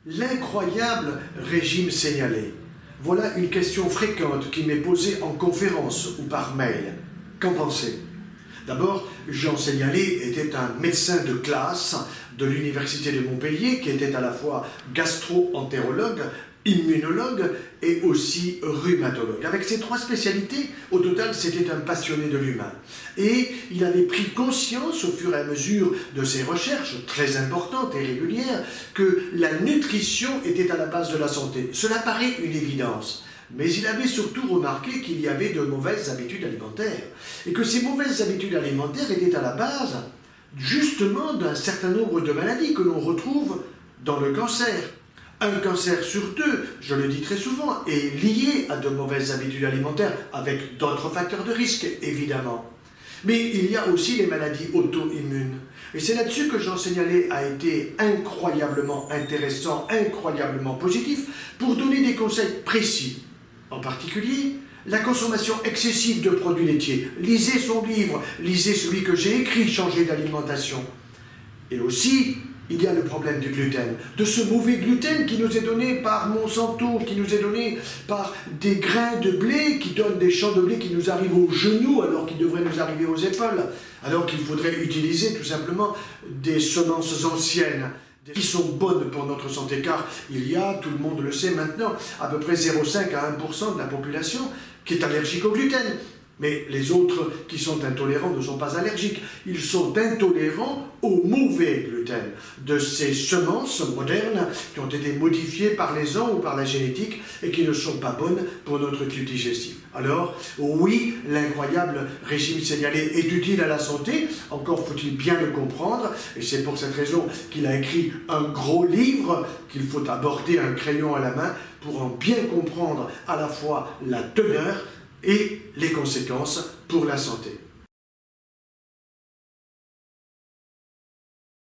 L'incroyable régime signalé. Voilà une question fréquente qui m'est posée en conférence ou par mail. Qu'en pensez? D'abord, Jean Seignalé était un médecin de classe de l'université de Montpellier qui était à la fois gastro-entérologue, immunologue et aussi rhumatologue. Avec ces trois spécialités, au total, c'était un passionné de l'humain. Et il avait pris conscience, au fur et à mesure de ses recherches, très importantes et régulières, que la nutrition était à la base de la santé. Cela paraît une évidence. Mais il avait surtout remarqué qu'il y avait de mauvaises habitudes alimentaires. Et que ces mauvaises habitudes alimentaires étaient à la base, justement, d'un certain nombre de maladies que l'on retrouve dans le cancer. Un cancer sur deux, je le dis très souvent, est lié à de mauvaises habitudes alimentaires, avec d'autres facteurs de risque, évidemment. Mais il y a aussi les maladies auto-immunes. Et c'est là-dessus que Jean Seignalé a été incroyablement intéressant, incroyablement positif, pour donner des conseils précis. En particulier, la consommation excessive de produits laitiers. Lisez son livre, lisez celui que j'ai écrit, Changer d'alimentation. Et aussi, il y a le problème du gluten, de ce mauvais gluten qui nous est donné par Monsanto, qui nous est donné par des grains de blé, qui donnent des champs de blé qui nous arrivent aux genoux alors qu'ils devraient nous arriver aux épaules, alors qu'il faudrait utiliser tout simplement des semences anciennes, qui sont bonnes pour notre santé, car il y a, tout le monde le sait maintenant, à peu près 0,5 à 1% de la population qui est allergique au gluten. Mais les autres qui sont intolérants ne sont pas allergiques. Ils sont intolérants au mauvais gluten de ces semences modernes qui ont été modifiées par les ans ou par la génétique et qui ne sont pas bonnes pour notre tube digestif. Alors, oui, l'incroyable régime signalé est utile à la santé, encore faut-il bien le comprendre, et c'est pour cette raison qu'il a écrit un gros livre qu'il faut aborder un crayon à la main pour en bien comprendre à la fois la teneur et les conséquences pour la santé.